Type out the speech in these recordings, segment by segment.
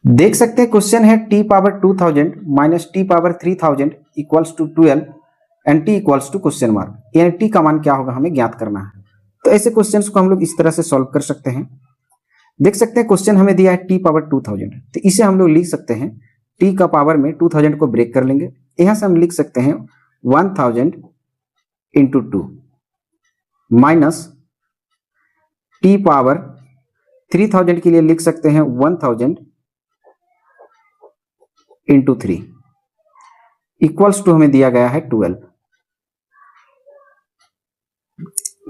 देख सकते हैं क्वेश्चन है t power 2000 minus t power 3000 equals to 12 and t equals to question mark, यानी t का मान क्या होगा हमें ज्ञात करना है। तो ऐसे क्वेश्चंस को हम लोग इस तरह से सॉल्व कर सकते हैं। देख सकते हैं क्वेश्चन हमें दिया है t पावर 2000, तो इसे हम लोग लिख सकते हैं t का पावर में 2000 को ब्रेक कर लेंगे। यहां से हम लिख सकते हैं 1000 इंटू 2 माइनस t पावर 3000 के लिए लिख सकते हैं 1000 इंटू 3 इक्वल्स टू हमें दिया गया है 12।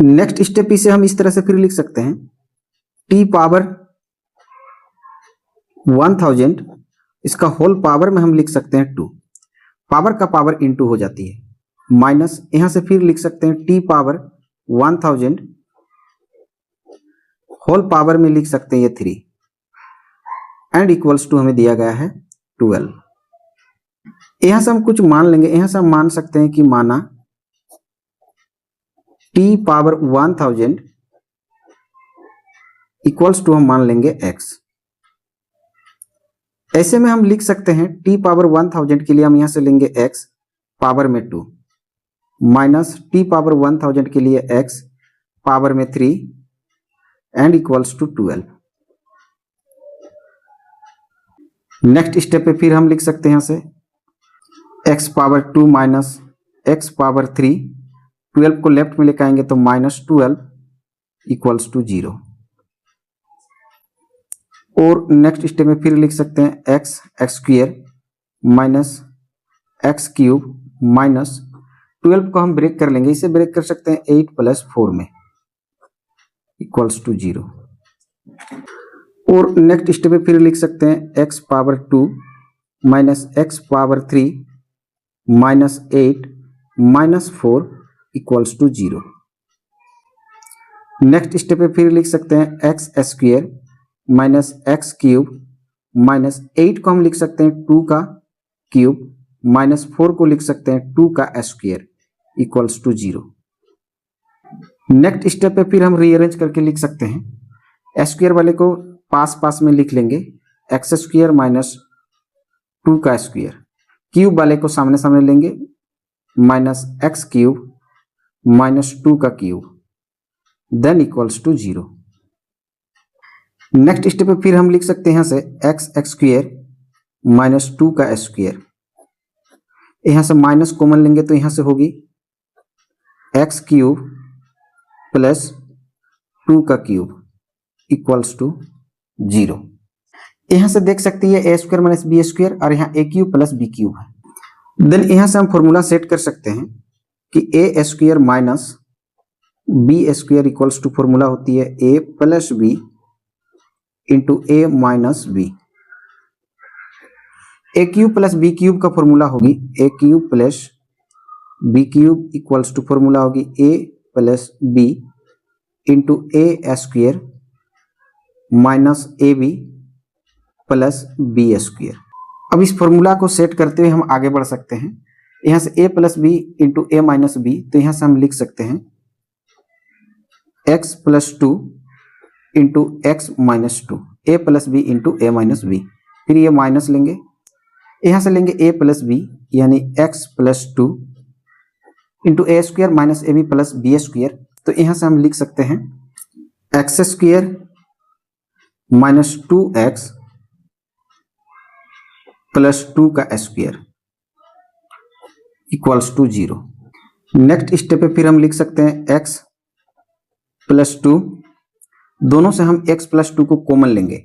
नेक्स्ट स्टेप इसे हम इस तरह से फिर लिख सकते हैं t पावर 1000, इसका होल पावर में हम लिख सकते हैं 2, पावर का पावर इंटू हो जाती है, माइनस यहां से फिर लिख सकते हैं t पावर 1000 होल पावर में लिख सकते हैं ये 3 एंड इक्वल्स टू हमें दिया गया है 12। यहां से हम कुछ मान लेंगे, यहां से हम मान सकते हैं कि माना t पावर 1000 इक्वल्स टू हम मान लेंगे x। ऐसे में हम लिख सकते हैं t पावर 1000 के लिए हम यहां से लेंगे x पावर में 2 माइनस t पावर 1000 के लिए x पावर में 3 and equals to 12। Next step पे फिर हम लिख सकते हैं यहां से x power 2 minus x power 3, 12 को लेफ्ट में लेकर आएंगे तो माइनस 12 इक्वल्स टू 0। और नेक्स्ट स्टेप में फिर लिख सकते हैं x square minus x cube minus 12 को हम ब्रेक कर लेंगे, इसे ब्रेक कर सकते हैं 8 प्लस 4 में इक्वल्स टू 0। और नेक्स्ट स्टेप में फिर लिख सकते हैं x power 2 minus x power 3 minus 8 minus 4 equals to 0। Next step पे फिर लिख सकते हैं x square minus x cube minus 8 को हम लिख सकते हैं 2 का क्यूब माइनस 4 को लिख सकते हैं 2 का square equals to 0। Next step पे फिर हम रीअरेंज करके लिख सकते हैं स्क्वायर वाले को पास पास में लिख लेंगे x स्क्वायर माइनस 2 का स्क्वायर, क्यूब वाले को सामने सामने लेंगे माइनस x क्यूब माइनस 2 का cube then equals to 0। Next step पे फिर हम लिख सकते हैं यहां से x स्क्वायर माइनस 2 का स्क्वायर, यहां से माइनस कॉमन लेंगे तो यहां से होगी x क्यूब प्लस 2 का क्यूब इक्वल्स टू 0। यहां से देख सकते हैं a square minus b square और यहाँ a cube plus b cube है। देन यहां से हम फॉर्मूला सेट कर सकते हैं कि a square minus b square equals to formula होती है a plus B into A minus b. A cube plus b cube का फॉर्मूला होगी a cube plus b cube equals to formula होगी a plus B into A square minus A B plus B square. अब इस formula को set करते हुए हम आगे बढ़ सकते हैं, यहां से a plus B into A minus B, तो यहां से हम लिख सकते हैं x plus 2 into X minus 2, A plus B into A minus B, फिर ये माइनस लेंगे, यहां से लेंगे a प्लस बी यानी x प्लस 2 इंटू ए स्क्वायर माइनस ए बी प्लस बी स्क्वायर, तो यहां से हम लिख सकते हैं x square minus 2x plus 2 का square equals to 0। Next step पे फिर हम लिख सकते हैं x प्लस 2, दोनों से हम x प्लस 2 को कॉमन लेंगे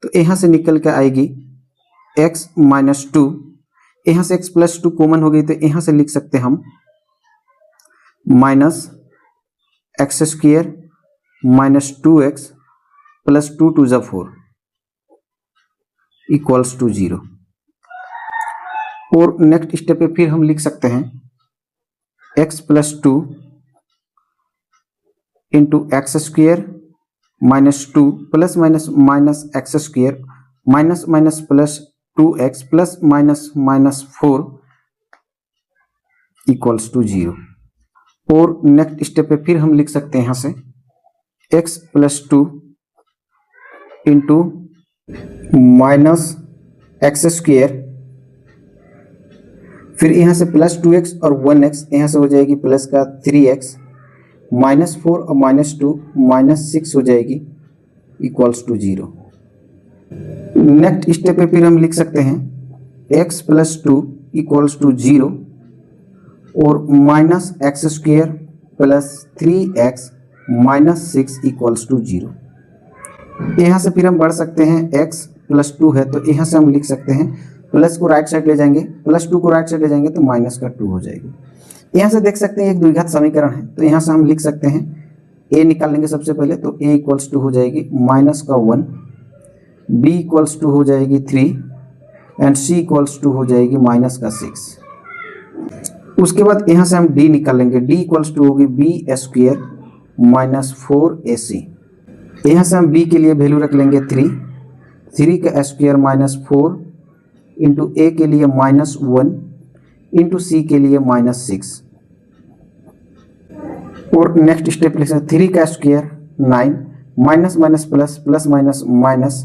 तो यहां से निकल के आएगी x माइनस 2, यहां से x प्लस 2 कॉमन हो गई तो यहां से लिख सकते हैं हम minus X square minus 2x plus 2 टू ज़ा 4 इक्वल्स टू 0। और नेक्स्ट स्टेप पे फिर हम लिख सकते हैं x plus 2 into X square minus 2 plus minus minus X square minus minus plus 2x plus minus minus 4 equals to 0। और नेक्स्ट स्टेप पे फिर हम लिख सकते हैं यहां से x plus 2 into minus x square, फिर यहाँ से प्लस 2x और 1x, यहाँ से हो जाएगी प्लस का 3x, -4 और -2 -6 हो जाएगी इक्वल्स टू 0। नेक्स्ट स्टेप पे फिर हम लिख सकते हैं x + 2 इक्वल्स टू 0 और -x² + 3x -6 इक्वल्स टू 0। यहाँ से फिर हम बढ़ सकते हैं x + 2 है तो यहाँ से हम लिख सकते हैं प्लस को राइट साइड ले जाएंगे, +2 को राइट साइड ले जाएंगे तो -2 हो जाएगी। यहाँ से देख सकते हैं एक द्विघात समीकरण है तो यहाँ से हम लिख सकते हैं a निकाल लेंगे सबसे पहले, तो a = हो जाएगी -1, b = हो जाएगी 3 एंड c = हो जाएगी -6। उसके बाद यहाँ से हम d निकाल लेंगे, d = होगी b² - 4ac। यहाँ से हम b के लिए वैल्यू रख लेंगे 3 का स्क्वायर -4 इंटू a के लिए -1 इंटू c के लिए -6। और नेक्स्ट स्टेप लिख सकते 3 का square 9 minus plus plus minus minus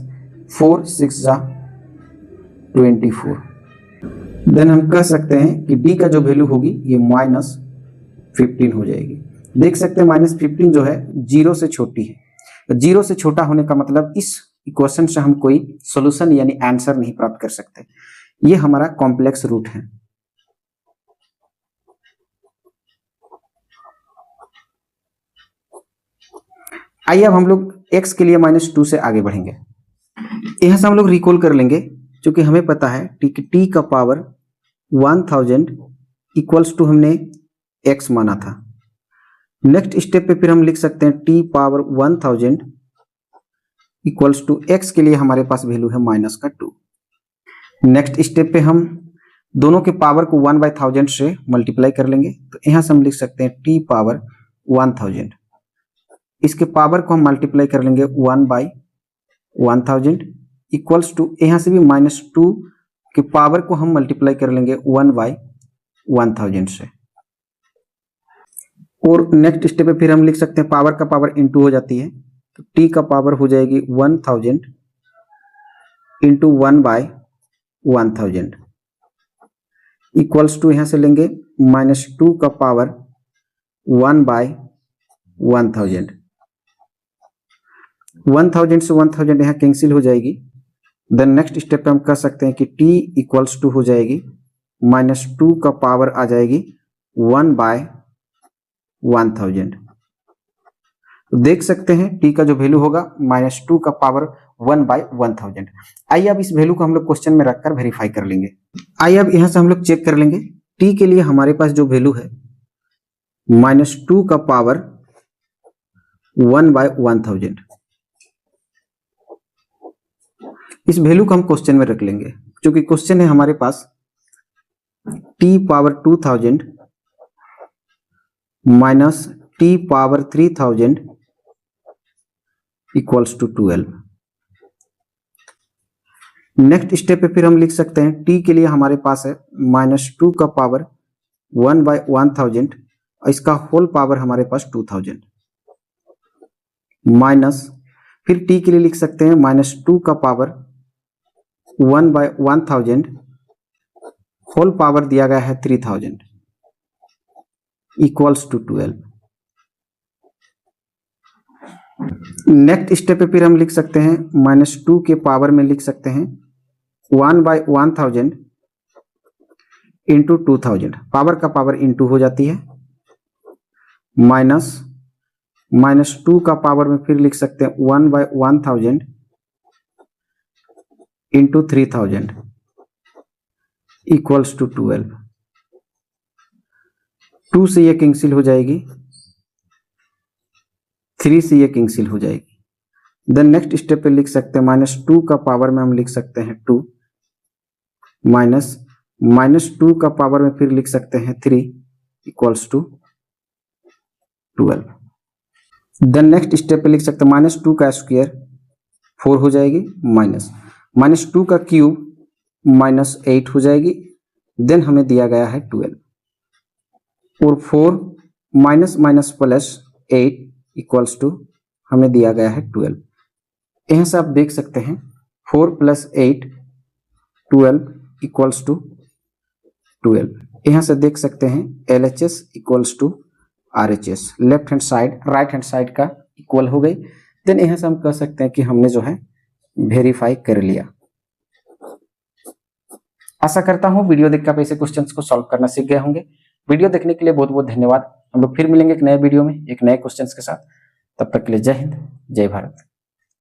4 6 24। Then हम कह सकते हैं कि d का जो वैल्यू होगी ये -15 हो जाएगी। देख सकते हैं -15 जो है 0 से छोटी है। 0 से छोटा होने का मतलब इस इक्वेशन से हम कोई सॉल्यूशन यानी आंसर नहीं प्राप्त कर सकते। ये हमारा कॉम्प्लेक्स रूट है। आइए अब हम लोग x के लिए -2 से आगे बढ़ेंगे। यहां से हम लोग रिकॉल कर लेंगे, क्योंकि हमें पता है t का पावर 1000 इक्वल्स टू हमने x माना था। नेक्स्ट स्टेप पे फिर हम लिख सकते हैं t power 1000 equals to x के लिए हमारे पास वैल्यू है -2। नेक्स्ट स्टेप पे हम दोनों के पावर को 1/1000 से मल्टीप्लाई कर लेंगे, तो यहाँ से हम लिख सकते हैं t पावर 1000, इसके पावर को हम मल्टीप्लाई कर लेंगे 1/1000 इक्वल्स टू, यहाँ से भी -2 के पावर को हम मल्टीप्लाई कर लेंगे 1/1000 से। और नेक्स्ट स्टेप पे फिर हम लिख सकते हैं पावर का पावर इंटू हो जाती है, तो t का पावर हो जाएगी 1000 इंटू 1/1000 इक्वल्स टू, यहाँ से लेंगे -2 का पावर 1/1000। 1000 से 1000 यहाँ कैंसिल हो जाएगी। देन नेक्स्ट स्टेप पे हम कह सकते हैं कि t इक्वल्स टू हो जाएगी -2 का पावर आ जाएगी 1/1000। तो देख सकते हैं t का जो वैल्यू होगा -2 का पावर 1/1000। आइए अब इस वैल्यू को हम लोग क्वेश्चन में रखकर वेरीफाई कर लेंगे। आइए अब यहां से हम लोग चेक कर लेंगे t के लिए हमारे पास जो वैल्यू है -2 का पावर 1/1000, इस वैल्यू को हम क्वेश्चन में रख लेंगे, क्योंकि क्वेश्चन है हमारे पास t power 2000 minus t power 3000 equals to 12। Next step पे फिर हम लिख सकते हैं t के लिए हमारे पास है -2 का पावर 1/1000 और इसका होल पावर हमारे पास 2000 माइनस, फिर t के लिए लिख सकते हैं -2 का पावर 1/1000 होल पावर दिया गया है 3000 इक्वल्स टू 12। नेक्स्ट स्टेप पे फिर हम लिख सकते हैं -2 के पावर में लिख सकते हैं 1/1000 इंटू 2000, पावर का पावर इंटू हो जाती है, माइनस -2 का पावर में फिर लिख सकते हैं 1/1000 इंटू 3000 इक्वल्स टू 12। 2 से ये कैंसिल हो जाएगी, 3 से ये कैंसिल हो जाएगी। देन नेक्स्ट स्टेप पे लिख सकते हैं -2 का पावर में हम लिख सकते हैं 2 माइनस -2 का पावर में फिर लिख सकते हैं 3 equals to 12। Then next step पे लिख सकते हैं -2 का स्क्वायर 4 हो जाएगी, माइनस -2 का क्यूब -8 हो जाएगी। देन हमें दिया गया है 12 और 4 minus minus plus 8 equals to हमें दिया गया है 12। यहाँ से आप देख सकते हैं 4 + 8 12 इक्वल्स टू 12। यहाँ से देख सकते हैं LHS equals to RHS, left hand side right hand side का इक्वल हो गई। देन यहाँ से हम कह सकते हैं कि हमने जो है वेरीफाई कर लिया। आशा करता हूँ वीडियो देखकर आप ऐसे क्वेश्चंस को सॉल्व करना सीख गए होंगे। वीडियो देखने के लिए बहुत बहुत धन्यवाद। हम लोग फिर मिलेंगे एक नए वीडियो में एक नए क्वेश्चंस के साथ। तब तक के लिए जय हिंद, जय भारत।